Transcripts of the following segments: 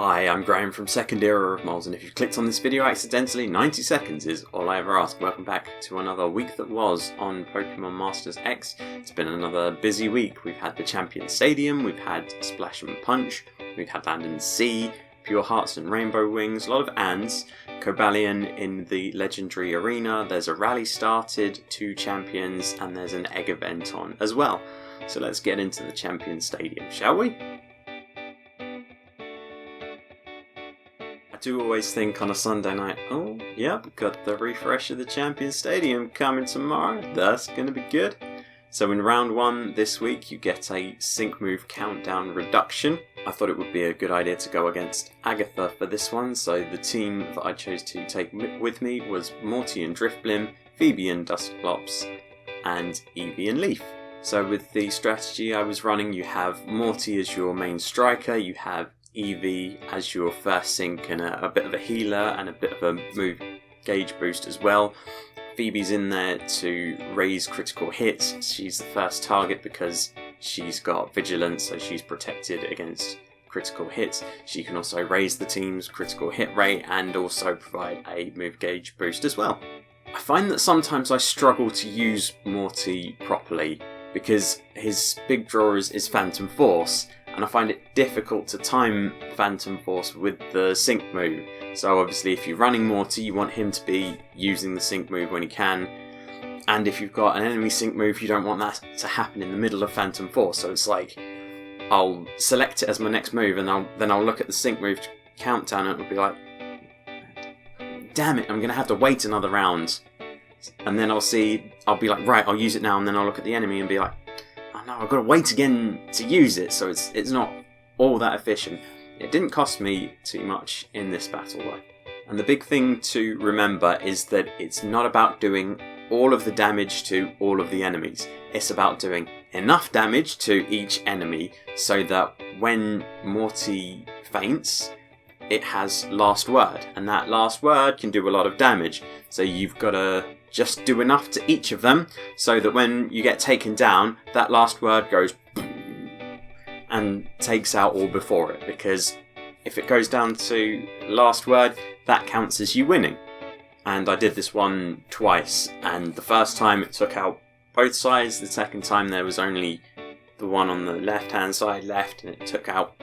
Hi, I'm Graham from Second Era of Moles, and if you've clicked on this video accidentally, 90 seconds is all I ever ask. Welcome back to another week that was on Pokemon Masters X. It's been another busy week. We've had the Champion Stadium, we've had Splash and Punch, we've had Land and Sea, Pure Hearts and Rainbow Wings, a lot of ands, Cobalion in the Legendary Arena, there's a rally started, 2 champions, and there's an egg event on as well. So let's get into the Champion Stadium, shall we? I do always think on a Sunday night, oh, yep, got the refresh of the Champion Stadium coming tomorrow, that's going to be good. So in round 1 this week you get a sync move countdown reduction. I thought it would be a good idea to go against Agatha for this one, so the team that I chose to take with me was Morty and Driftblim, Phoebe and Dusclops, and Eevee and Leaf. So with the strategy I was running, you have Morty as your main striker, you have Eevee as your first sync and a bit of a healer and a bit of a move gauge boost as well. Phoebe's in there to raise critical hits. She's the first target because she's got vigilance, so she's protected against critical hits. She can also raise the team's critical hit rate and also provide a move gauge boost as well. I find that sometimes I struggle to use Morty properly because his big draw is Phantom Force, and I find it difficult to time Phantom Force with the sync move. So obviously if you're running Morty, you want him to be using the sync move when he can, and if you've got an enemy sync move, you don't want that to happen in the middle of Phantom Force. So it's like, I'll select it as my next move, and then I'll look at the sync move countdown, and it'll be like, damn it, I'm going to have to wait another round. And then I'll be like, right, I'll use it now, and then I'll look at the enemy and be like, oh no, I've got to wait again to use it, so it's not all that efficient. It didn't cost me too much in this battle though. And the big thing to remember is that it's not about doing all of the damage to all of the enemies. It's about doing enough damage to each enemy so that when Morty faints, it has last word, and that last word can do a lot of damage. So you've got to just do enough to each of them so that when you get taken down, that last word goes and takes out all before it, because if it goes down to last word, that counts as you winning. And I did this one twice, and the first time it took out both sides, the second time there was only the one on the left hand side left, and it took out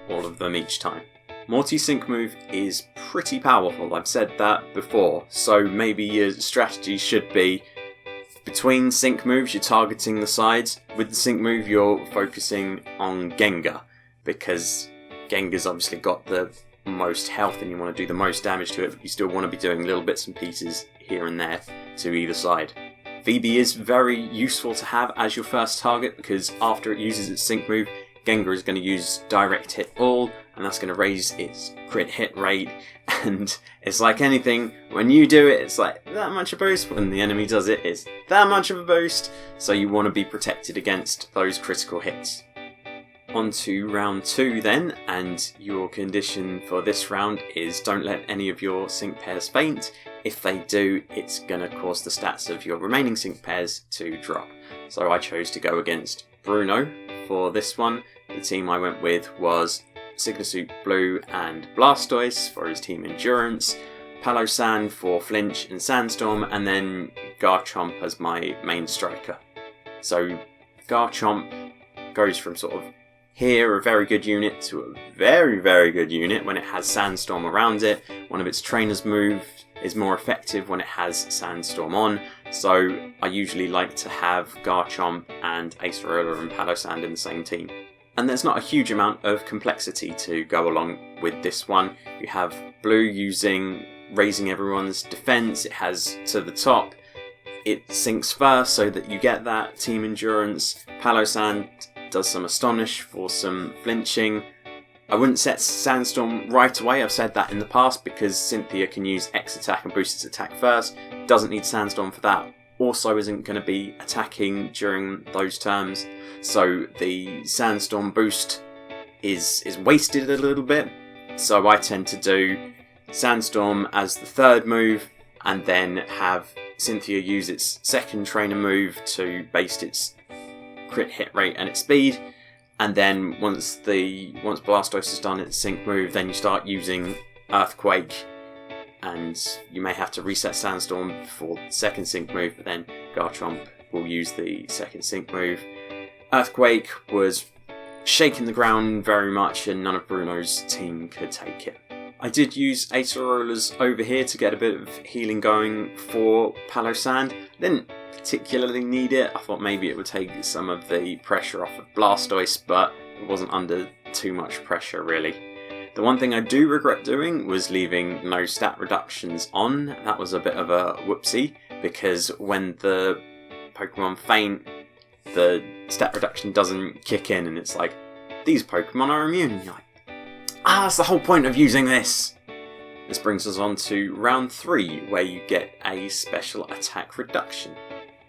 all of them each time. Morty's sync move is pretty powerful, I've said that before, so maybe your strategy should be between sync moves you're targeting the sides. With the sync move you're focusing on Gengar, because Gengar's obviously got the most health and you want to do the most damage to it, but you still want to be doing little bits and pieces here and there to either side. Phoebe is very useful to have as your first target, because after it uses its sync move, Gengar is going to use direct hit all, and that's going to raise its crit hit rate, and it's like anything, when you do it, it's like that much a boost, when the enemy does it, it's that much of a boost, so you want to be protected against those critical hits. On to round 2 then, and your condition for this round is don't let any of your sync pairs faint. If they do, it's going to cause the stats of your remaining sync pairs to drop. So I chose to go against Bruno for this one. The team I went with was Signasuit Blue and Blastoise for his team Endurance, Palossand for Flinch and Sandstorm, and then Garchomp as my main striker. So Garchomp goes from sort of here, a very good unit, to a very, very good unit when it has Sandstorm around it. One of its trainer's moves is more effective when it has Sandstorm on, so I usually like to have Garchomp and Acerola and Palossand in the same team. And there's not a huge amount of complexity to go along with this one. You have Blue using raising everyone's defense, it has to the top, it sinks first so that you get that team endurance. Palossand does some Astonish for some flinching. I wouldn't set Sandstorm right away, I've said that in the past, because Cynthia can use X attack and boost its attack first, doesn't need Sandstorm for that, also isn't going to be attacking during those terms, so the Sandstorm boost is wasted a little bit. So I tend to do Sandstorm as the third move, and then have Cynthia use its second trainer move to base its crit hit rate and its speed, And then once Blastoise has done its sync move, then you start using Earthquake, and you may have to reset Sandstorm before the second sync move, but then Garchomp will use the second sync move. Earthquake was shaking the ground very much, and none of Bruno's team could take it. I did use Acerolas over here to get a bit of healing going for Palossand. Didn't particularly need it. I thought maybe it would take some of the pressure off of Blastoise, but it wasn't under too much pressure really. The one thing I do regret doing was leaving no stat reductions on. That was a bit of a whoopsie, because when the Pokemon faint, the stat reduction doesn't kick in, and it's like, these Pokemon are immune, and you're like, that's the whole point of using this! This brings us on to round 3, where you get a special attack reduction.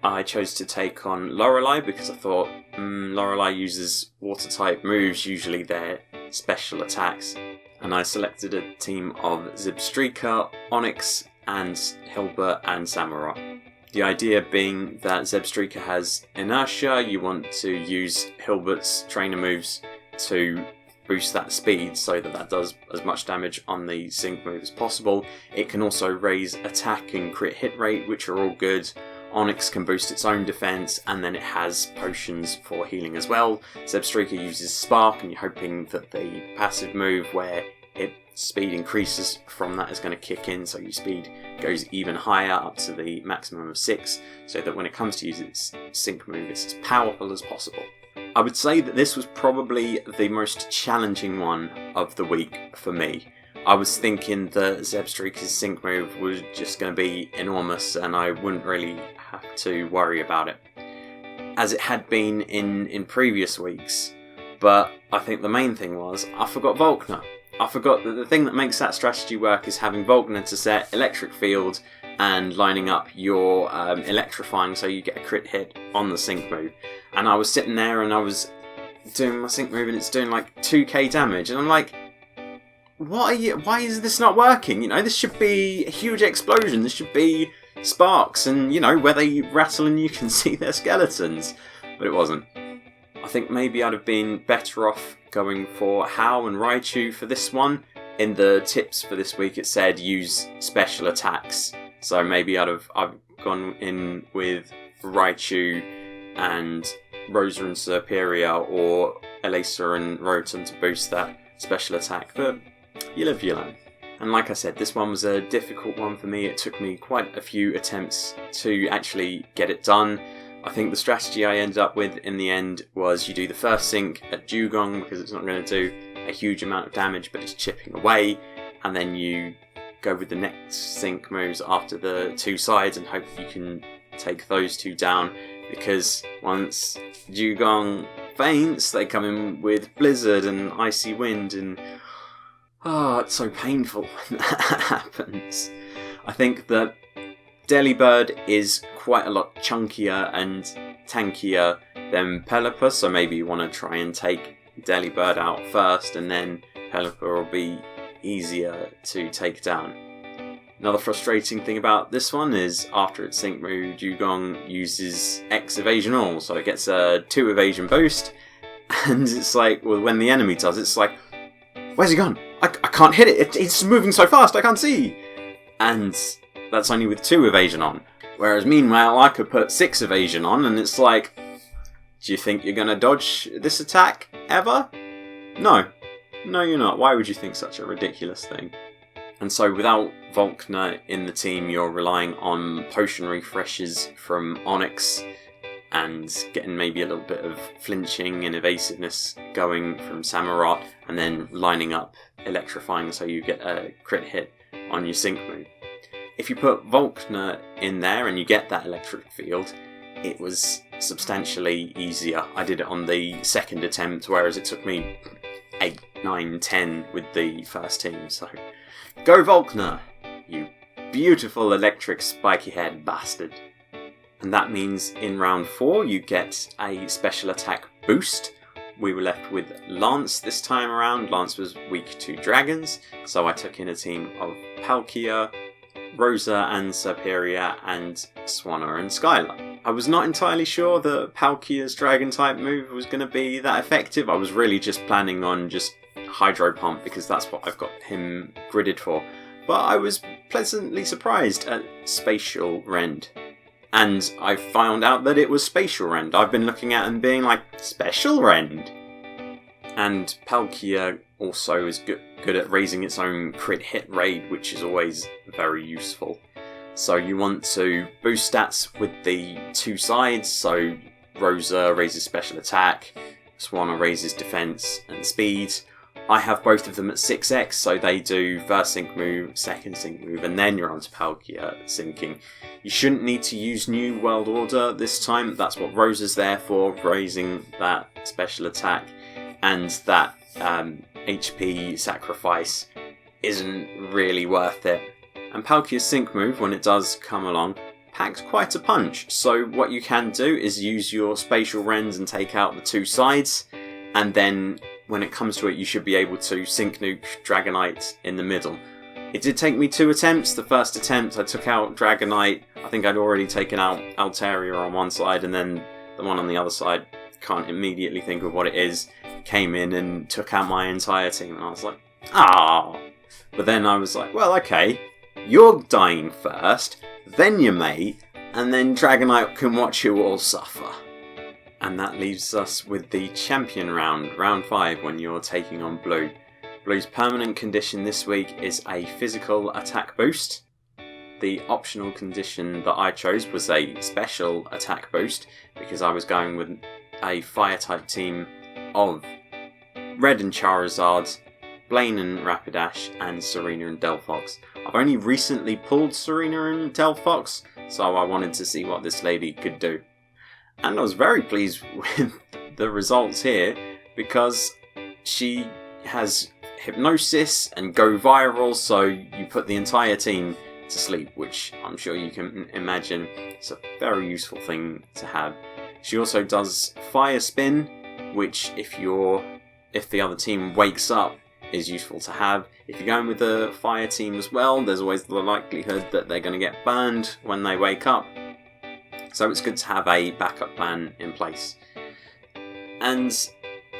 I chose to take on Lorelei because I thought Lorelei uses water-type moves, usually they're special attacks. And I selected a team of Zebstrika, Onix, and Hilbert and Samurott. The idea being that Zebstrika has inertia, you want to use Hilbert's trainer moves to boost that speed so that does as much damage on the sync move as possible. It can also raise attack and crit hit rate, which are all good. Onix can boost its own defense, and then it has potions for healing as well. Zebstrika uses Spark, and you're hoping that the passive move where its speed increases from that is going to kick in, so your speed goes even higher, up to the maximum of 6, so that when it comes to use its sync move, it's as powerful as possible. I would say that this was probably the most challenging one of the week for me. I was thinking that Zebstrika's sync move was just going to be enormous, and I wouldn't really have to worry about it, as it had been in previous weeks. But I think the main thing was, I forgot Volkner. I forgot that the thing that makes that strategy work is having Volkner to set Electric Field and lining up your Electrifying so you get a crit hit on the sync move. And I was sitting there and I was doing my sync move and it's doing like 2k damage, and I'm like, why is this not working? You know, this should be a huge explosion, this should be sparks and, you know, where they rattle and you can see their skeletons. But it wasn't. I think maybe I'd have been better off going for Hau and Raichu for this one. In the tips for this week it said use special attacks, so maybe I've gone in with Raichu and Rosa and Serperior, or Elesa and Rotom to boost that special attack, but you live you learn. And like I said, this one was a difficult one for me. It took me quite a few attempts to actually get it done. I think the strategy I ended up with in the end was you do the first sync at Dugong because it's not going to do a huge amount of damage, but it's chipping away, and then you go with the next sync moves after the two sides and hope you can take those two down, because once Dugong faints they come in with Blizzard and Icy Wind, and it's so painful when that happens. I think that Delibird is quite a lot chunkier and tankier than Pelipper, so maybe you want to try and take Delibird out first, and then Pelipper will be easier to take down. Another frustrating thing about this one is after its sync move, Dugong uses X evasion all, so it gets a 2 evasion boost, and it's like, well, when the enemy does, it's like, where's he gone? I can't hit it. It's moving so fast, I can't see. And that's only with 2 evasion on. Whereas meanwhile, I could put 6 evasion on, and it's like, do you think you're going to dodge this attack ever? No. No, you're not. Why would you think such a ridiculous thing? And so without Volkner in the team, you're relying on potion refreshes from Onix and getting maybe a little bit of flinching and evasiveness going from Samurott, and then lining up Electrifying so you get a crit hit on your sync move. If you put Volkner in there and you get that Electric Field, it was substantially easier. I did it on the second attempt, whereas it took me 8, 9, 10 with the first team, so go Volkner, you beautiful electric spiky head bastard. And that means in round 4 you get a special attack boost. We were left with Lance this time around. Lance was weak to dragons, so I took in a team of Palkia, Rosa and Serperior, and Swanna and Skylar. I was not entirely sure that Palkia's Dragon type move was going to be that effective. I was really just planning on just Hydro Pump because that's what I've got him gridded for. But I was pleasantly surprised at Spatial Rend. And I found out that it was Spatial Rend. I've been looking at and being like, Special Rend? And Palkia also is good at raising its own crit hit rate, which is always very useful. So you want to boost stats with the two sides, so Rosa raises special attack, Swanna raises defense and speed. I have both of them at 6x, so they do first sync move, second sync move, and then you're on to Palkia syncing. You shouldn't need to use New World Order this time, that's what Rosa's there for, raising that special attack, and that HP sacrifice isn't really worth it. And Palkia's sync move, when it does come along, packs quite a punch. So what you can do is use your Spatial Rends and take out the two sides, and then when it comes to it, you should be able to sync nuke Dragonite in the middle. It did take me 2 attempts. The first attempt, I took out Dragonite. I think I'd already taken out Altaria on one side, and then the one on the other side, can't immediately think of what it is, came in and took out my entire team. And I was like, ah. But then I was like, well, okay. You're dying first, then your mate, and then Dragonite can watch you all suffer. And that leaves us with the champion round, round 5, when you're taking on Blue. Blue's permanent condition this week is a physical attack boost. The optional condition that I chose was a special attack boost, because I was going with a fire type team of Red and Charizard, Blaine and Rapidash, and Serena and Delphox. I've only recently pulled Serena and Delphox, so I wanted to see what this lady could do. And I was very pleased with the results here, because she has Hypnosis and Go Viral, so you put the entire team to sleep, which I'm sure you can imagine it's a very useful thing to have. She also does Fire Spin, which if the other team wakes up, is useful to have. If you're going with the fire team as well, there's always the likelihood that they're going to get burned when they wake up. So it's good to have a backup plan in place. And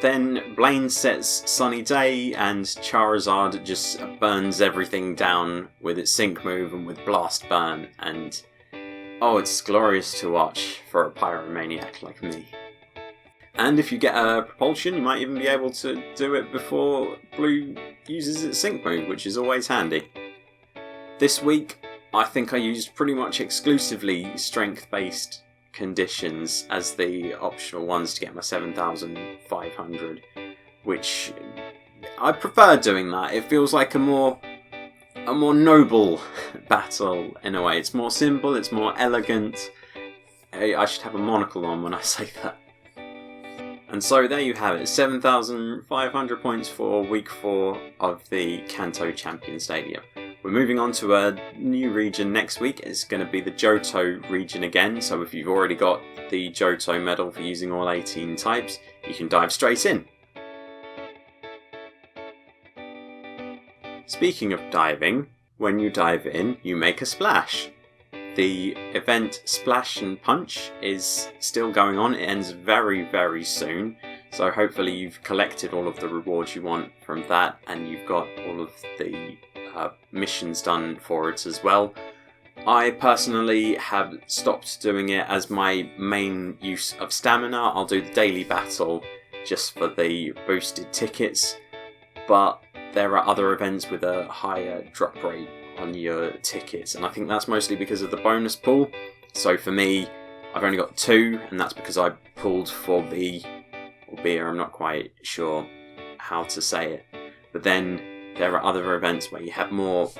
then Blaine sets Sunny Day, and Charizard just burns everything down with its sync move and with Blast Burn, and oh, it's glorious to watch for a pyromaniac like me. And if you get a propulsion, you might even be able to do it before Blue uses its sync move, which is always handy. This week, I think I used pretty much exclusively strength-based conditions as the optional ones to get my 7,500, which I prefer doing that. It feels like a more noble battle in a way. It's more simple, it's more elegant. I should have a monocle on when I say that. And so there you have it, 7,500 points for Week 4 of the Kanto Champion Stadium. We're moving on to a new region next week. It's going to be the Johto region again, so if you've already got the Johto medal for using all 18 types, you can dive straight in. Speaking of diving, when you dive in, you make a splash. The event Splash and Punch is still going on. It ends very, very soon. So hopefully you've collected all of the rewards you want from that, and you've got all of the missions done for it as well. I personally have stopped doing it as my main use of stamina. I'll do the daily battle just for the boosted tickets, but there are other events with a higher drop rate on your tickets, and I think that's mostly because of the bonus pool. So for me, I've only got 2, and that's because I pulled for B or beer, I'm not quite sure how to say it. But then there are other events where you have more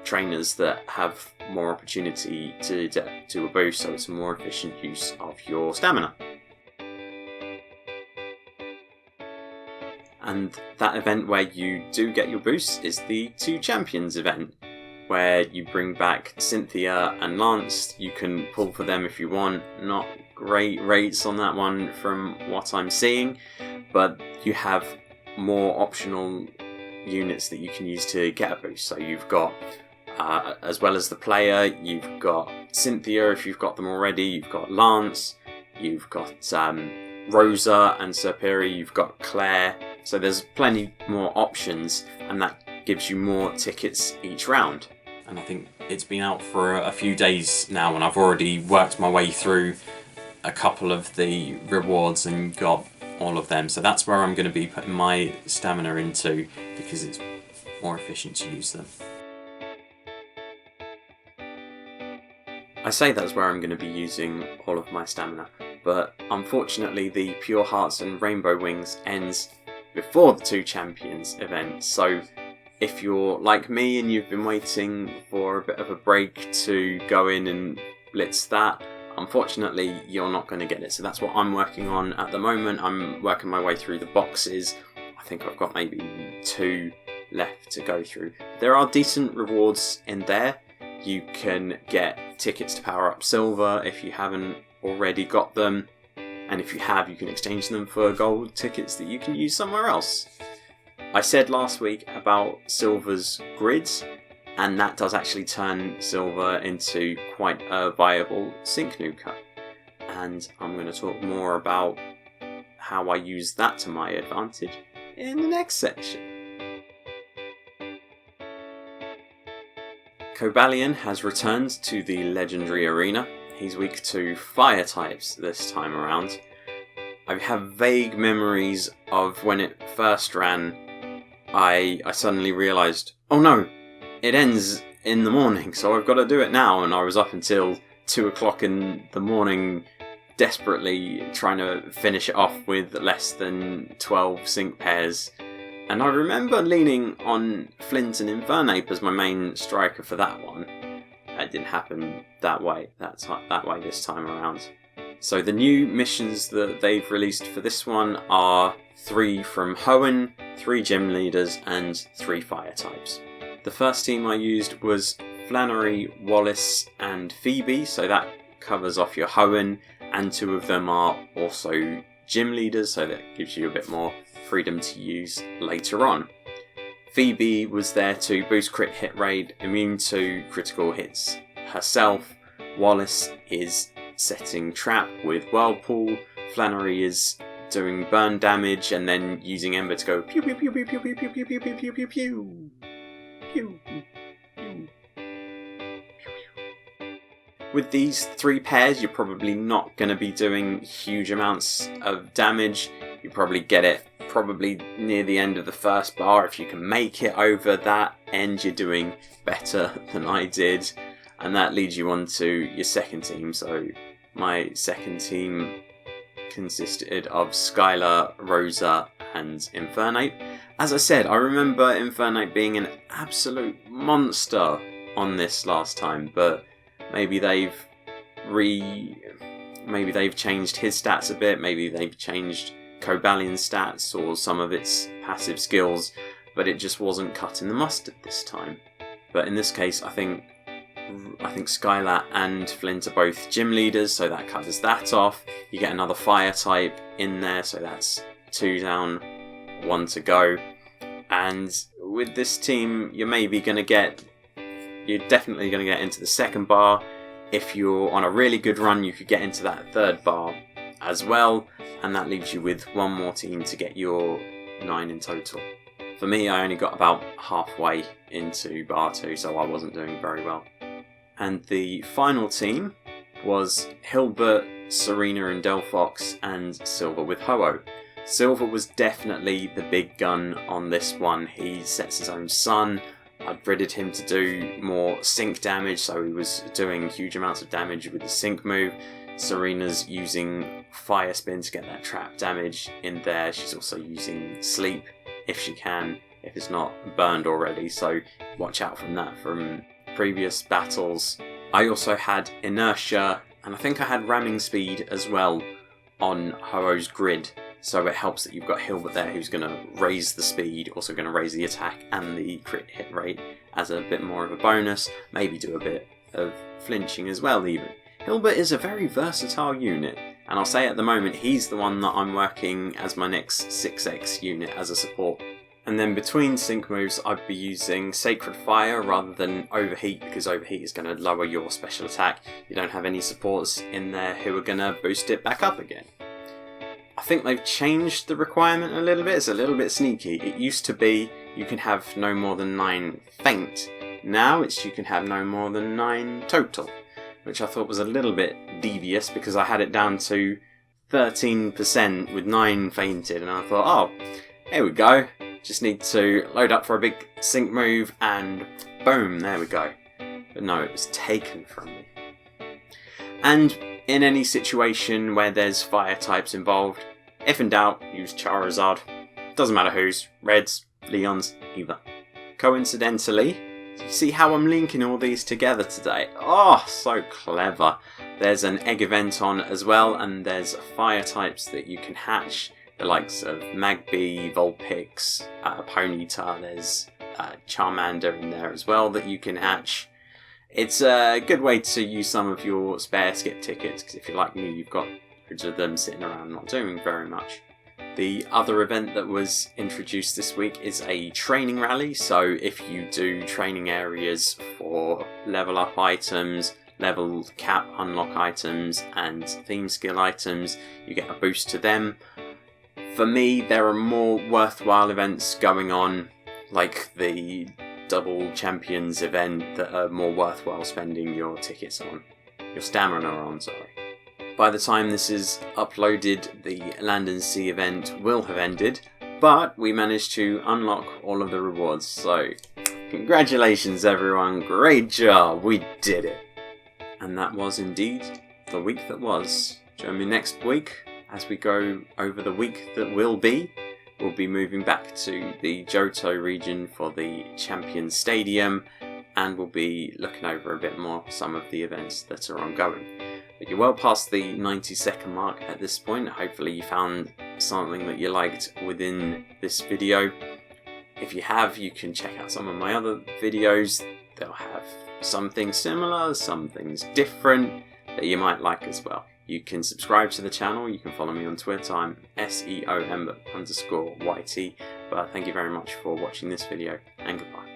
trainers that have more opportunity to do a boost, so it's a more efficient use of your stamina. And that event where you do get your boosts is the 2 Champions event, where you bring back Cynthia and Lance. You can pull for them if you want. Not great rates on that one from what I'm seeing, but you have more optional units that you can use to get a boost. So you've got As well as the player, you've got Cynthia if you've got them already, you've got Lance, you've got Rosa and Sir Piri, you've got Claire, so there's plenty more options, and that gives you more tickets each round. And I think it's been out for a few days now, and I've already worked my way through a couple of the rewards and got all of them, so that's where I'm going to be putting my stamina into, because it's more efficient to use them. I say that's where I'm going to be using all of my stamina, but unfortunately the Pure Hearts and Rainbow Wings ends before the 2 Champions event, so if you're like me and you've been waiting for a bit of a break to go in and blitz that, unfortunately you're not going to get it. So that's what I'm working on at the moment. I'm working my way through the boxes. I think I've got maybe 2 left to go through. There are decent rewards in there. You can get tickets to power up silver if you haven't already got them, and if you have, you can exchange them for gold tickets that you can use somewhere else. I said last week about silver's grids, and that does actually turn silver into quite a viable sync nuker, and I'm going to talk more about how I use that to my advantage in the next section. Cobalion has returned to the legendary arena. He's weak to fire types this time around. I have vague memories of when it first ran. I suddenly realised, oh no, it ends in the morning, so I've got to do it now, and I was up until 2 o'clock in the morning desperately trying to finish it off with less than 12 sync pairs. And I remember leaning on Flint and Infernape as my main striker for that one. It didn't happen that way this time around. So the new missions that they've released for this one are 3 from Hoenn, 3 gym leaders, and 3 fire types. The first team I used was Flannery, Wallace, and Phoebe, so that covers off your Hoenn, and 2 of them are also gym leaders, so that gives you a bit more freedom to use later on. Phoebe was there to boost crit hit rate, immune to critical hits herself. Wallace is setting trap with Whirlpool. Flannery is doing burn damage and then using Ember to go pew pew pew pew pew pew pew pew pew pew pew pew pew pew pew. With these 3 pairs, you're probably not going to be doing huge amounts of damage. You probably get it near the end of the first bar. If you can make it over that end, you're doing better than I did. And that leads you on to your second team. So my second team consisted of Skylar, Rosa, and Infernape. As I said, I remember Infernape being an absolute monster on this last time, but maybe they've changed his stats a bit, maybe they've changed Cobalion's stats or some of its passive skills, but it just wasn't cutting the mustard this time. But in this case, I think Skylar and Flint are both gym leaders, so that covers that off. You get another fire type in there, so that's 2 down, 1 to go. And with this team, you're definitely going to get into the second bar. If you're on a really good run, you could get into that third bar as well, and that leaves you with 1 more team to get your 9 in total. For me, I only got about halfway into bar 2, so I wasn't doing very well. And the final team was Hilbert, Serena and Delphox, and Silver with Ho-Oh. Silver was definitely the big gun on this one. He sets his own sun. I'd gridded him to do more sync damage, so he was doing huge amounts of damage with the sync move. Serena's using Fire Spin to get that trap damage in there. She's also using Sleep if she can, if it's not burned already, so watch out from that from previous battles. I also had Inertia, and I think I had Ramming Speed as well on Ho-Oh's grid, so it helps that you've got Hilbert there who's going to raise the speed, also going to raise the attack and the crit hit rate as a bit more of a bonus, maybe do a bit of flinching as well even. Hilbert is a very versatile unit, and I'll say at the moment he's the one that I'm working as my next 6x unit as a support. And then between sync moves, I'd be using Sacred Fire rather than Overheat, because Overheat is going to lower your special attack. You don't have any supports in there who are going to boost it back up again. I think they've changed the requirement a little bit. It's a little bit sneaky. It used to be you can have no more than 9 feint. Now it's you can have no more than 9 total, which I thought was a little bit devious because I had it down to 13% with 9 fainted, and I thought, oh, here we go. Just need to load up for a big sync move and boom, there we go. But no, it was taken from me. And in any situation where there's fire types involved, if in doubt, use Charizard. Doesn't matter whose, Reds, Leons, either. Coincidentally, you see how I'm linking all these together today? Oh, so clever. There's an egg event on as well, and there's fire types that you can hatch. The likes of Magby, Vulpix, Ponyta, there's Charmander in there as well that you can hatch. It's a good way to use some of your spare skip tickets, because if you're like me, you've got hundreds of them sitting around not doing very much. The other event that was introduced this week is a training rally, so if you do training areas for level up items, level cap unlock items, and theme skill items, you get a boost to them. For me, there are more worthwhile events going on, like the Double Champions event, that are more worthwhile spending your tickets on. Your stamina on, sorry. By the time this is uploaded, the Land and Sea event will have ended, but we managed to unlock all of the rewards, so congratulations everyone, great job, we did it! And that was indeed the week that was. Join me next week as we go over the week that will be. We'll be moving back to the Johto region for the Champion Stadium, and we'll be looking over a bit more some of the events that are ongoing. But you're well past the 90-second mark at this point. Hopefully you found something that you liked within this video. If you have, you can check out some of my other videos. They'll have some things similar, some things different that you might like as well. You can subscribe to the channel, you can follow me on Twitter, I'm SEOM_YT, but thank you very much for watching this video, and goodbye.